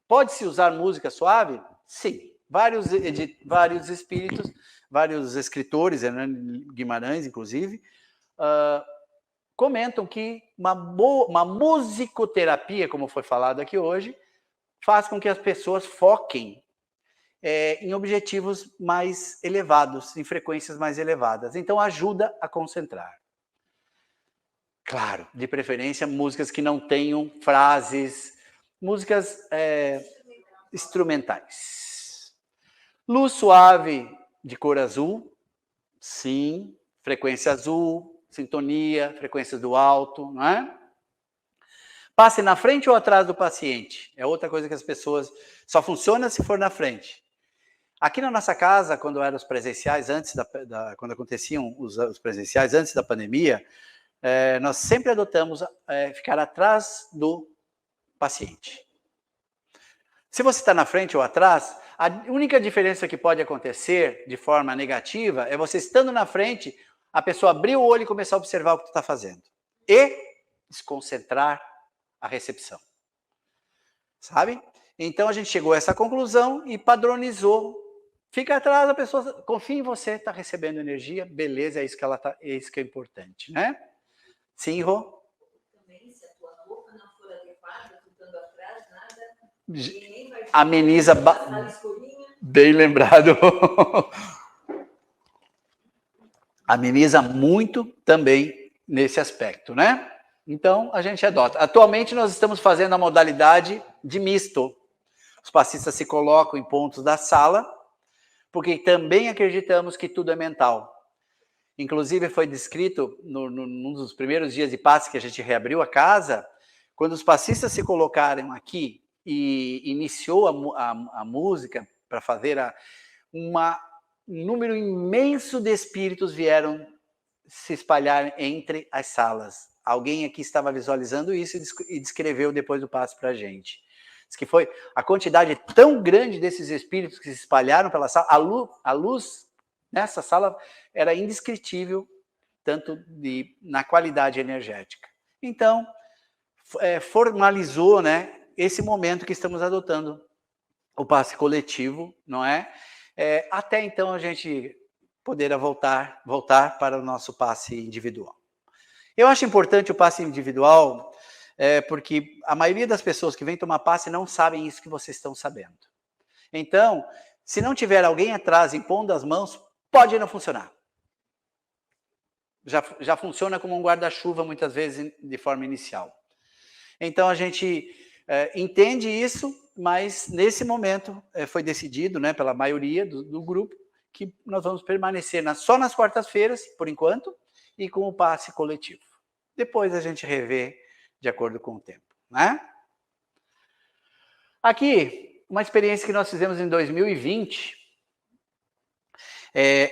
Pode-se usar música suave? Sim. Vários espíritos, vários escritores, Guimarães, inclusive, comentam que uma musicoterapia, como foi falado aqui hoje, faz com que as pessoas foquem em objetivos mais elevados, em frequências mais elevadas. Então, ajuda a concentrar. Claro, de preferência, músicas que não tenham frases, músicas instrumentais. Luz suave de cor azul, sim, frequência azul, sintonia, frequências do alto, não é? Passe na frente ou atrás do paciente. É outra coisa que as pessoas... Só funciona se for na frente. Aqui na nossa casa, quando eram os presenciais, quando aconteciam os presenciais antes da pandemia, nós sempre adotamos ficar atrás do paciente. Se você está na frente ou atrás, a única diferença que pode acontecer de forma negativa é você estando na frente, a pessoa abrir o olho e começar a observar o que tu está fazendo. E desconcentrar a recepção. Sabe? Então a gente chegou a essa conclusão e padronizou. Fica atrás, a pessoa confia em você, está recebendo energia, beleza, é isso que ela tá, é isso que é importante, né? Sim, Rô? Também, se a tua roupa não for adequada, ficando atrás, nada, ninguém vai ameniza escurinha. Bem lembrado. Ameniza muito também nesse aspecto, né? Então, a gente adota. Atualmente, nós estamos fazendo a modalidade de misto. Os passistas se colocam em pontos da sala, porque também acreditamos que tudo é mental. Inclusive, foi descrito num dos primeiros dias de passe que a gente reabriu a casa, quando os passistas se colocaram aqui e iniciou a música para fazer um número imenso de espíritos vieram se espalhar entre as salas. Alguém aqui estava visualizando isso e descreveu depois do passe para a gente. Diz que foi a quantidade tão grande desses espíritos que se espalharam pela sala, a luz nessa sala era indescritível, tanto na qualidade energética. Então, formalizou, né, esse momento que estamos adotando, o passe coletivo, não é? Até então a gente poderá voltar para o nosso passe individual. Eu acho importante o passe individual, porque a maioria das pessoas que vêm tomar passe não sabem isso que vocês estão sabendo. Então, se não tiver alguém atrás impondo as mãos, pode não funcionar. Já funciona como um guarda-chuva, muitas vezes, de forma inicial. Então, a gente entende isso, mas, nesse momento, foi decidido, né, pela maioria do grupo, que nós vamos permanecer só nas quartas-feiras, por enquanto, e com o passe coletivo. Depois a gente revê de acordo com o tempo, né? Aqui, uma experiência que nós fizemos em 2020...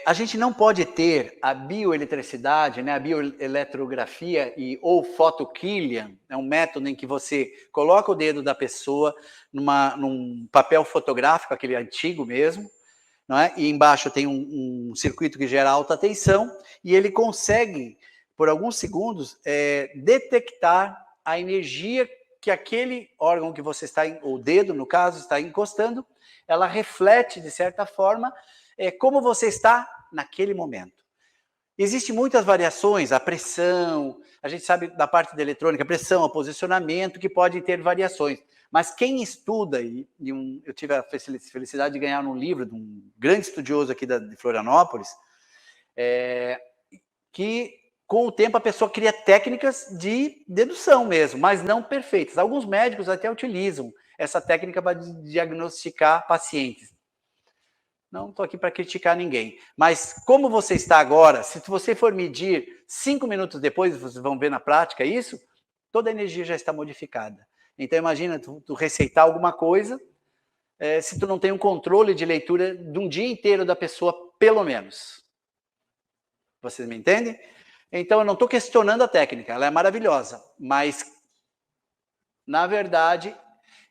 a gente não pode ter a bioeletricidade, né, a bioeletrografia ou photokillian, é um método em que você coloca o dedo da pessoa num papel fotográfico, aquele antigo mesmo, não é? E embaixo tem um circuito que gera alta tensão, e ele consegue, por alguns segundos, detectar a energia que aquele órgão que você está, o dedo, no caso, está encostando, ela reflete, de certa forma, como você está naquele momento. Existem muitas variações, a pressão, a gente sabe da parte da eletrônica, a pressão, o posicionamento, que pode ter variações. Mas quem estuda, eu tive a felicidade de ganhar um livro de um grande estudioso aqui de Florianópolis, que com o tempo a pessoa cria técnicas de dedução mesmo, mas não perfeitas. Alguns médicos até utilizam essa técnica para diagnosticar pacientes. Não estou aqui para criticar ninguém. Mas como você está agora, se você for medir 5 minutos depois, vocês vão ver na prática isso, toda a energia já está modificada. Então imagina tu receitar alguma coisa, se tu não tem um controle de leitura de um dia inteiro da pessoa, pelo menos. Vocês me entendem? Então eu não estou questionando a técnica, ela é maravilhosa. Mas, na verdade,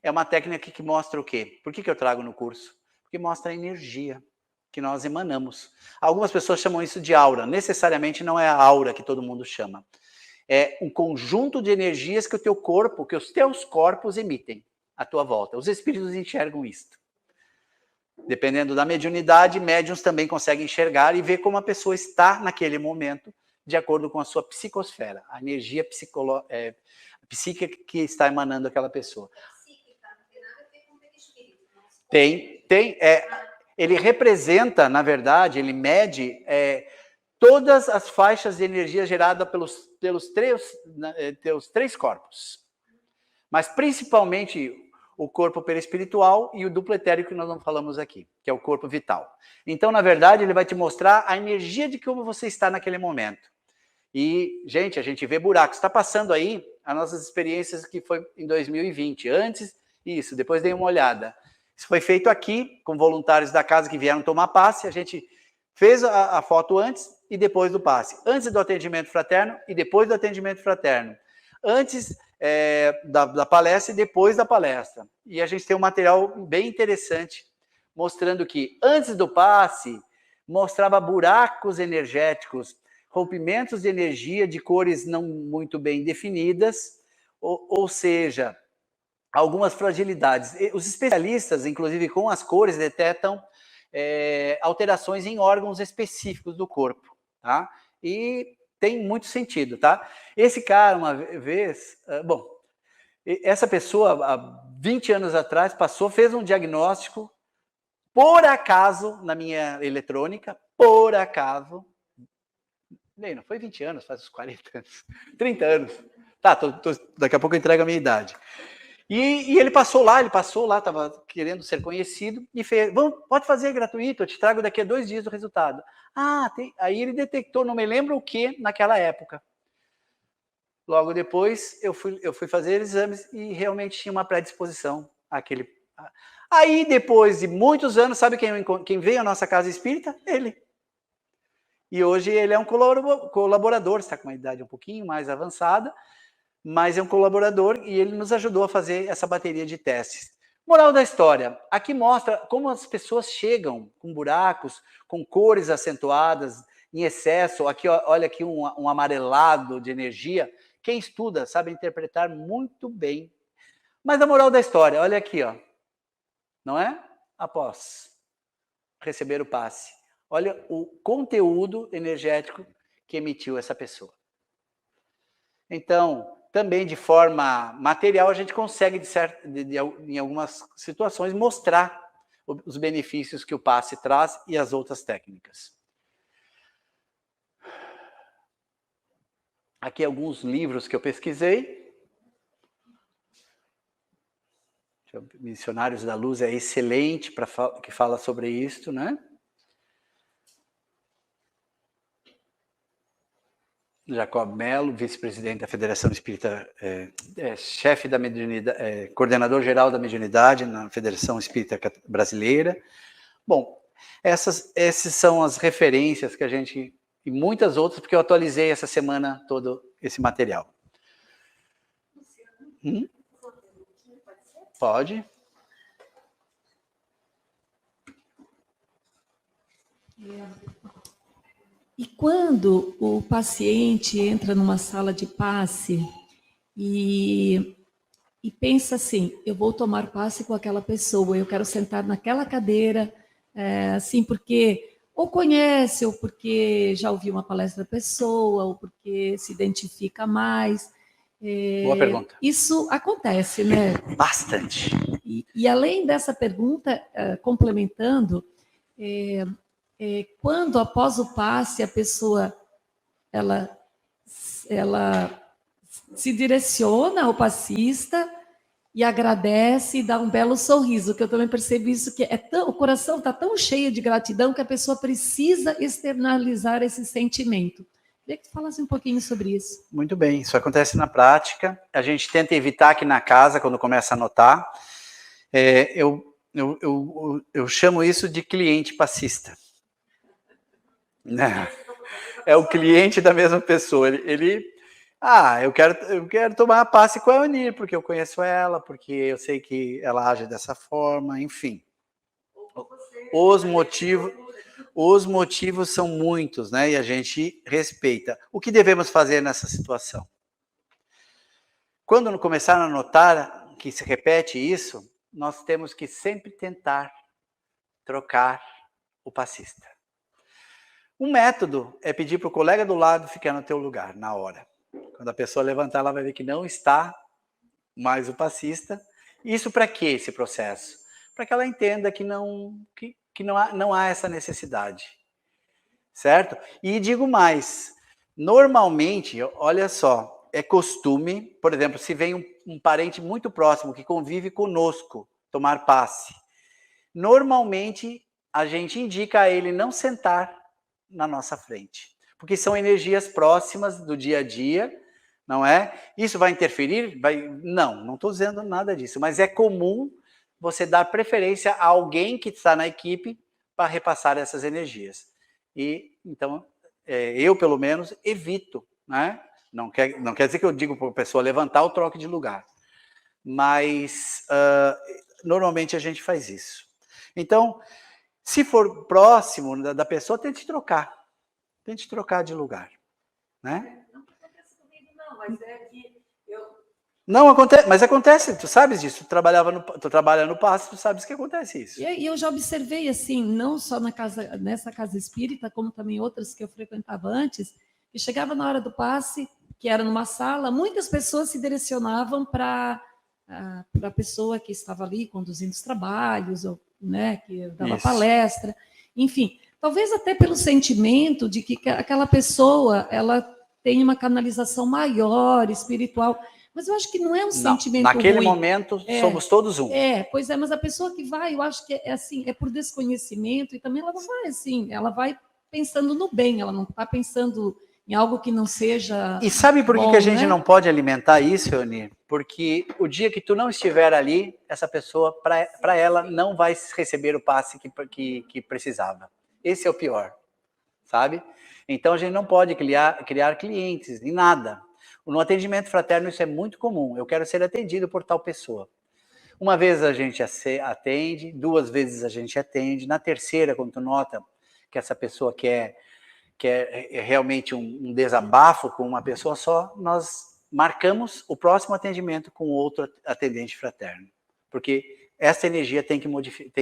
é uma técnica que mostra o quê? Por que eu trago no curso? Porque mostra a energia que nós emanamos. Algumas pessoas chamam isso de aura. Necessariamente não é a aura que todo mundo chama. É um conjunto de energias que o teu corpo, que os teus corpos emitem à tua volta. Os espíritos enxergam isto. Dependendo da mediunidade, médiuns também conseguem enxergar e ver como a pessoa está naquele momento, de acordo com a sua psicosfera, a energia psíquica que está emanando aquela pessoa. Tem. ele representa, na verdade, ele mede todas as faixas de energia gerada pelos três corpos. Mas principalmente o corpo perispiritual e o duplo etérico que nós não falamos aqui, que é o corpo vital. Então, na verdade, ele vai te mostrar a energia de como você está naquele momento. E, gente, a gente vê buracos. Está passando aí as nossas experiências que foi em 2020. Antes, isso, depois dei uma olhada. Isso foi feito aqui, com voluntários da casa que vieram tomar passe. A gente fez a foto antes e depois do passe. Antes do atendimento fraterno e depois do atendimento fraterno. Antes da palestra e depois da palestra. E a gente tem um material bem interessante, mostrando que antes do passe, mostrava buracos energéticos, rompimentos de energia de cores não muito bem definidas, ou seja, algumas fragilidades. Os especialistas, inclusive com as cores, detectam alterações em órgãos específicos do corpo, tá? E tem muito sentido, tá? Esse cara, uma vez... essa pessoa, há 20 anos atrás, fez um diagnóstico, por acaso, na minha eletrônica, por acaso... não foi 20 anos, faz uns 40 anos, 30 anos. Tá, daqui a pouco eu entrego a minha idade. E ele passou lá, estava querendo ser conhecido, e fez, pode fazer gratuito, eu te trago daqui a 2 dias o resultado. Aí ele detectou, não me lembro o que, naquela época. Logo depois, eu fui fazer exames e realmente tinha uma predisposição àquele... Aí, depois de muitos anos, sabe quem veio à nossa casa espírita? Ele. E hoje ele é um colaborador, está com uma idade um pouquinho mais avançada, mas é um colaborador e ele nos ajudou a fazer essa bateria de testes. Moral da história, aqui mostra como as pessoas chegam com buracos, com cores acentuadas, em excesso. Aqui, olha aqui um amarelado de energia. Quem estuda sabe interpretar muito bem. Mas a moral da história, olha aqui, ó. Não é? Após receber o passe. Olha o conteúdo energético que emitiu essa pessoa. Então, também de forma material, a gente consegue, em algumas situações, mostrar os benefícios que o passe traz e as outras técnicas. Aqui alguns livros que eu pesquisei. Missionários da Luz é excelente que fala sobre isso, né? Jacob Mello, vice-presidente da Federação Espírita, chefe da mediunidade, coordenador-geral da mediunidade na Federação Espírita Brasileira. Bom, essas são as referências que a gente... E muitas outras, porque eu atualizei essa semana todo esse material. Pode. E quando o paciente entra numa sala de passe e pensa assim, eu vou tomar passe com aquela pessoa, eu quero sentar naquela cadeira, assim, porque ou conhece, ou porque já ouviu uma palestra da pessoa, ou porque se identifica mais. Boa pergunta. Isso acontece, né? Bastante. E além dessa pergunta, complementando, quando após o passe a pessoa ela se direciona ao passista e agradece e dá um belo sorriso, que eu também percebo isso, que o coração está tão cheio de gratidão que a pessoa precisa externalizar esse sentimento. Queria que tu falasse um pouquinho sobre isso. Muito bem, isso acontece na prática. A gente tenta evitar aqui na casa, quando começa a notar. Eu chamo isso de cliente passista. É o cliente da mesma pessoa. Eu quero tomar passe com a Eunir, porque eu conheço ela, porque eu sei que ela age dessa forma, enfim. Os motivos são muitos, né? E a gente respeita. O que devemos fazer nessa situação? Quando começar a notar que se repete isso, nós temos que sempre tentar trocar o passista. Um método é pedir para o colega do lado ficar no teu lugar, na hora. Quando a pessoa levantar, ela vai ver que não está mais o passista. Isso para quê, esse processo? Para que ela entenda que que não há essa necessidade, certo? E digo mais, normalmente, olha só, é costume, por exemplo, se vem um parente muito próximo que convive conosco tomar passe, normalmente a gente indica a ele não sentar na nossa frente, porque são energias próximas do dia a dia, não é? Isso vai interferir? Não estou dizendo nada disso, mas é comum você dar preferência a alguém que está na equipe para repassar essas energias. E, então, eu, pelo menos, evito, né? Não quer dizer que eu digo para a pessoa levantar ou troque de lugar, mas normalmente a gente faz isso. Então, se for próximo da pessoa, tente trocar de lugar, né? Não acontece comigo, não, mas é que Não acontece, mas acontece, tu sabes disso, tu trabalha no passe, tu sabes que acontece isso. E eu já observei assim, não só nessa casa espírita, como também outras que eu frequentava antes, que chegava na hora do passe, que era numa sala, muitas pessoas se direcionavam para a pessoa que estava ali conduzindo os trabalhos, ou, né, que dava Isso. palestra, enfim, talvez até pelo sentimento de que aquela pessoa ela tem uma canalização maior, espiritual. Mas eu acho que não é um sentimento naquele ruim. momento, somos todos um. Pois é, mas a pessoa que vai, eu acho que é assim, é por desconhecimento, e também ela não vai assim, ela vai pensando no bem, ela não está pensando em algo que não seja. E sabe por bom, que a gente né? não pode alimentar isso, Euni? Porque o dia que tu não estiver ali, essa pessoa, para ela, não vai receber o passe que precisava. Esse é o pior, sabe? Então a gente não pode criar clientes, em nada. No atendimento fraterno isso é muito comum. Eu quero ser atendido por tal pessoa. Uma vez a gente atende, 2 vezes a gente atende. Na terceira, quando tu nota que essa pessoa quer realmente um desabafo com uma pessoa só, nós marcamos o próximo atendimento com outro atendente fraterno. Porque essa energia tem que modificar,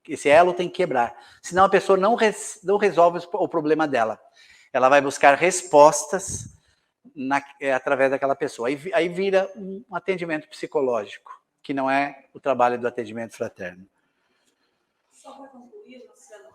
esse elo tem que quebrar. Senão a pessoa não resolve o problema dela. Ela vai buscar respostas através daquela pessoa. Aí vira um atendimento psicológico, que não é o trabalho do atendimento fraterno. Só para concluir, Luciano.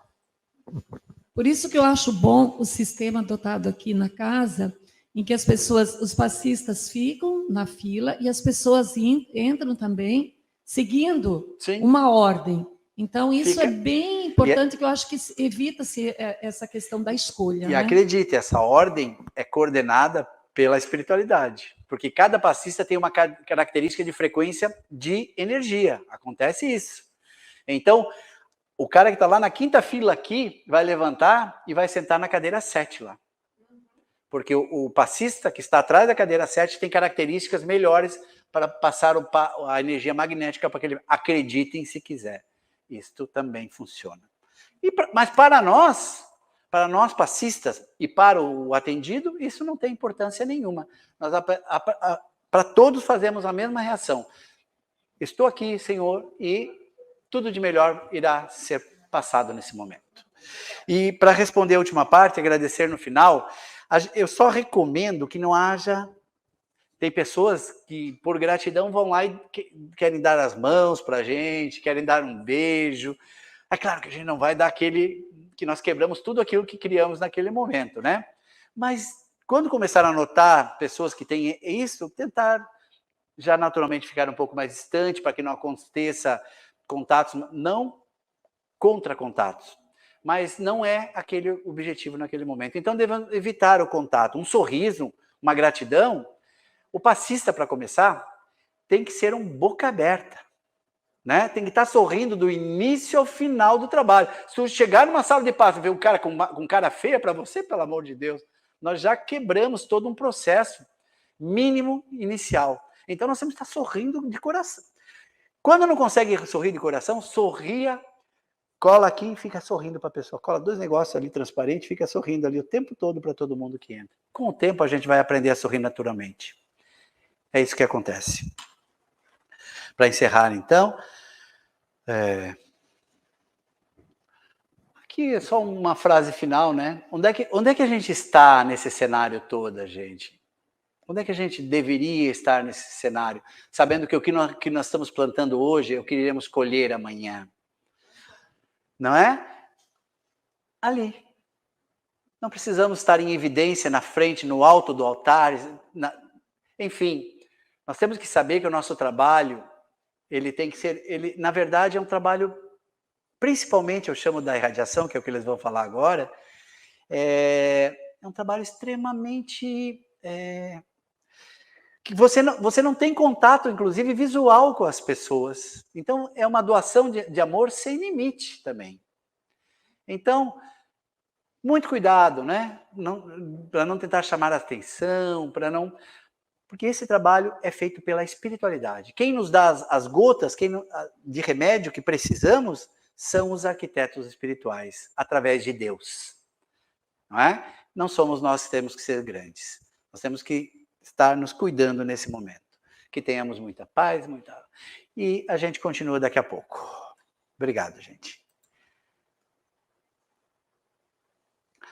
Por isso que eu acho bom o sistema adotado aqui na casa, em que os passistas ficam na fila e as pessoas entram também seguindo uma ordem. Então, isso é bem importante, que eu acho que evita-se essa questão da escolha. E acredite, essa ordem é coordenada pela espiritualidade, porque cada passista tem uma característica de frequência de energia. Acontece isso. Então, o cara que está lá na 5ª fila aqui vai levantar e vai sentar na cadeira 7 lá. Porque o passista que está atrás da cadeira 7 tem características melhores para passar a energia magnética para que ele acreditem se quiser. Isto também funciona. Mas para nós passistas e para o atendido, isso não tem importância nenhuma. Nós, para todos, fazemos a mesma reação. Estou aqui, Senhor, e tudo de melhor irá ser passado nesse momento. E para responder a última parte, agradecer no final, eu só recomendo que não haja... Tem pessoas que, por gratidão, vão lá e querem dar as mãos para a gente, querem dar um beijo. É claro que a gente não vai dar que nós quebramos tudo aquilo que criamos naquele momento, né? Mas quando começaram a notar pessoas que têm isso, tentar já naturalmente ficar um pouco mais distante para que não aconteça contatos, não contra contatos, mas não é aquele objetivo naquele momento. Então devemos evitar o contato. Um sorriso, uma gratidão. O passista, para começar, tem que ser um boca aberta. Né? Tem que estar sorrindo do início ao final do trabalho. Se tu chegar numa sala de passe e ver um cara com cara feia para você, pelo amor de Deus, nós já quebramos todo um processo mínimo inicial. Então nós temos que estar sorrindo de coração. Quando não consegue sorrir de coração, sorria, cola aqui e fica sorrindo para a pessoa. Cola 2 negócios ali transparentes, fica sorrindo ali o tempo todo para todo mundo que entra. Com o tempo a gente vai aprender a sorrir naturalmente. É isso que acontece. Para encerrar, então, aqui é só uma frase final, né? Onde é que a gente está nesse cenário todo, gente? Onde é que a gente deveria estar nesse cenário? Sabendo que o que nós estamos plantando hoje é o que iremos colher amanhã. não é? Ali. Não precisamos estar em evidência na frente, no alto do altar. Enfim, nós temos que saber que o nosso trabalho, ele tem que ser, ele, na verdade, é um trabalho, principalmente eu chamo da irradiação, que é o que eles vão falar agora, é um trabalho extremamente... que você não tem contato, inclusive, visual com as pessoas. Então, é uma doação de amor sem limite também. Então, muito cuidado, né? Para não tentar chamar a atenção, porque esse trabalho é feito pela espiritualidade. Quem nos dá as gotas de remédio que precisamos são os arquitetos espirituais, através de Deus. Não é? Não somos nós que temos que ser grandes. Nós temos que estar nos cuidando nesse momento. Que tenhamos muita paz, E a gente continua daqui a pouco. Obrigado, gente.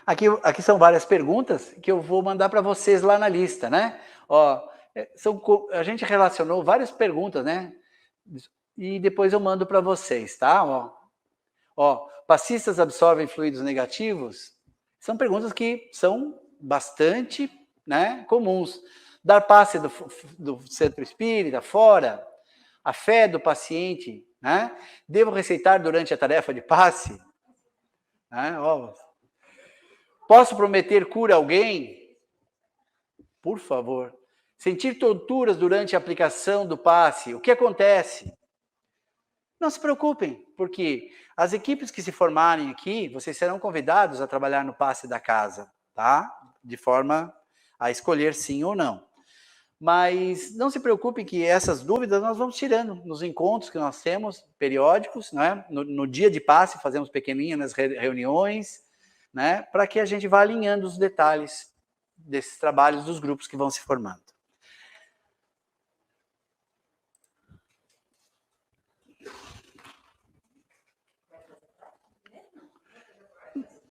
Aqui são várias perguntas que eu vou mandar para vocês lá na lista, né? Ó, a gente relacionou várias perguntas, né? E depois eu mando para vocês, tá? Ó, passistas absorvem fluidos negativos? São perguntas que são bastante, né, comuns. Dar passe do centro espírita, fora, a fé do paciente, né? Devo receitar durante a tarefa de passe? Né? Ó, posso prometer cura a alguém? Por favor. Sentir torturas durante a aplicação do passe, o que acontece? Não se preocupem, porque as equipes que se formarem aqui, vocês serão convidados a trabalhar no passe da casa, tá? De forma a escolher sim ou não. Mas não se preocupem que essas dúvidas nós vamos tirando nos encontros que nós temos, periódicos, né? No dia de passe, fazemos pequeninas reuniões, né? Para que a gente vá alinhando os detalhes desses trabalhos dos grupos que vão se formando.